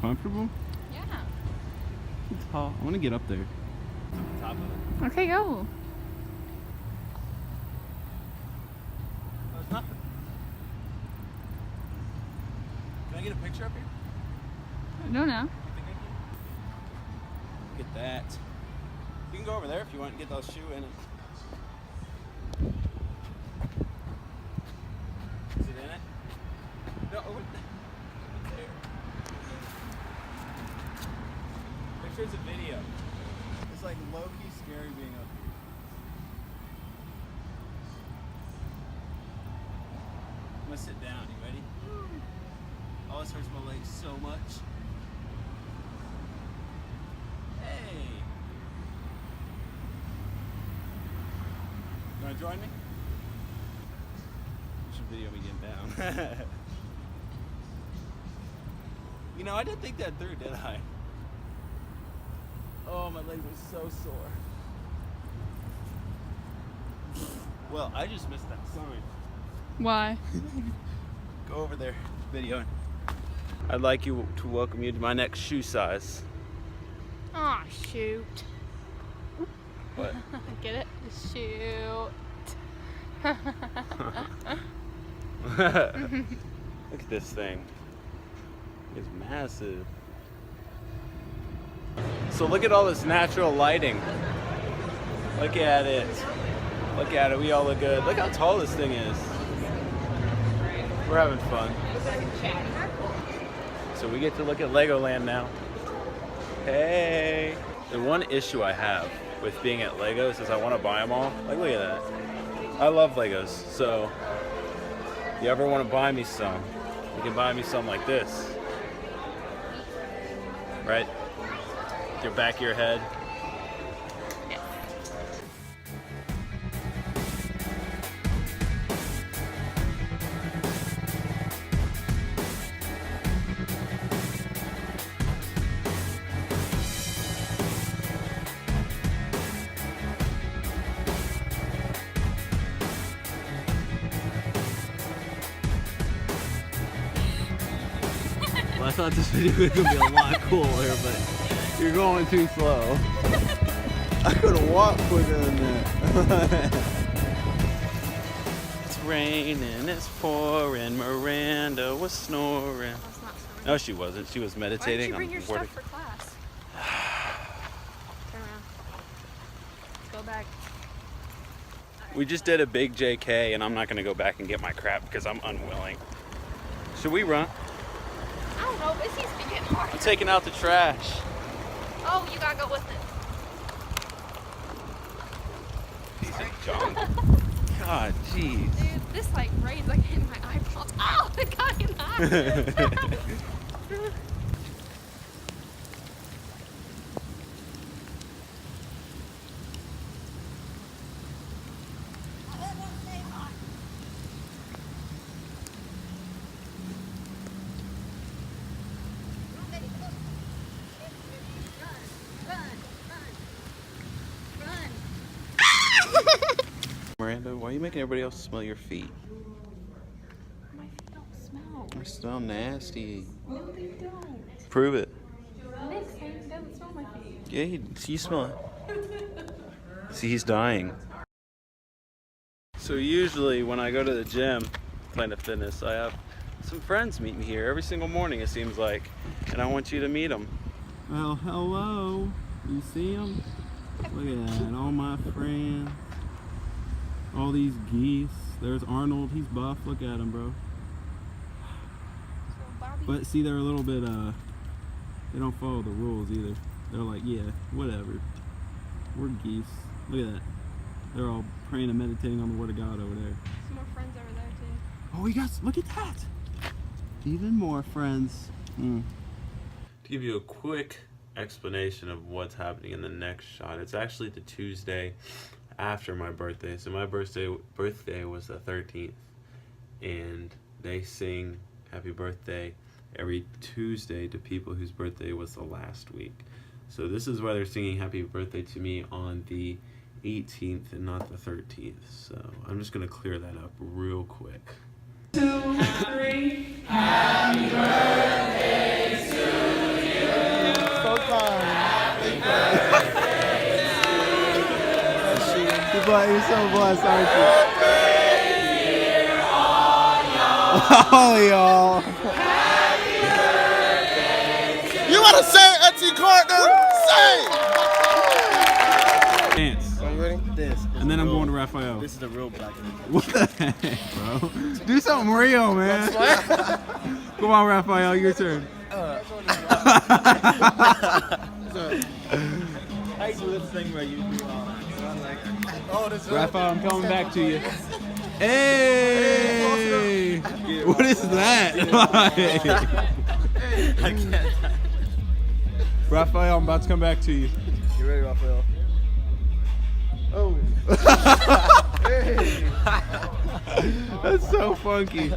comfortable? Yeah. It's tall. I want to get up there. Top of it. Okay, go. There's nothing. Can I get a picture up here? I don't know. You think I can? Look at that. You can go over there if you want to get those shoe in it. Is it in it? No, over there. Pictures of video. It's like low-key scary being up here. I'm gonna sit down. You ready? Oh, this hurts my legs so much. Hey! You wanna join me? You should video me getting down. You know, I didn't think that through, did I? Oh, my leg was so sore. Well, I just missed that sign. Why? Go over there, videoing. I'd like you to welcome you to my next shoe size. Aw, shoot. What? Get it? Shoot. Look at this thing. It's massive. So look at all this natural lighting. Look at it. Look at it. We all look good. Look how tall this thing is. We're having fun. So we get to look at Legoland now. Hey. The one issue I have with being at Legos is I want to buy them all. Like, look at that. I love Legos. So if you ever want to buy me some, you can buy me some like this. Right? Your back of your head. Well, I thought this video was gonna be a lot cooler, but you're going too slow. I could have walked quicker than that. It's raining, it's pouring, Miranda was snoring. That's not so No, she wasn't. She was meditating. Why didn't you bring your on stuff for class? Turn around. Go back. We just did a big JK, and I'm not gonna go back and get my crap because I'm unwilling. Should we run? I don't know, this seems to be getting hard. I'm taking out the trash. Oh, you gotta go with it. Piece of junk. God, jeez. Dude, this like rain's like hitting my eyeballs. Oh, it got in the eye. Miranda, why are you making everybody else smell your feet? My feet don't smell. They smell nasty. No, they don't. Prove it. Nick says he doesn't smell my feet. Yeah, you smell it. See, he's dying. So usually when I go to the gym, Planet Fitness, I have some friends meet me here every single morning, it seems like. And I want you to meet them. Well, hello. You see them? Look at that, all my friends. All these geese. There's Arnold, he's buff. Look at him, bro. But see, they're a little bit, they don't follow the rules either. They're like, yeah, whatever. We're geese. Look at that. They're all praying and meditating on the word of God over there. Some more friends over there too. Oh, we got, look at that. Even more friends. To give you a quick explanation of what's happening in the next shot, it's actually the Tuesday after my birthday. So my birthday was the 13th, and they sing happy birthday every Tuesday to people whose birthday was the last week. So this is why they're singing happy birthday to me on the 18th and not the 13th. So I'm just gonna clear that up real quick. 2, 3. Happy birthday to you. blessed, aren't you? Oh, y'all. You wanna say it, Auntie Carter? Say it! Dance. Are you ready? This. And then I'm going to Raphael. This is the real black man. What the heck, bro? Do something real, man. Come on, Raphael, your turn. Raphael, I'm coming back to you. Hey! What is that? I can't. Raphael, I'm about to come back to you. You ready, Raphael? Oh. That's so funky.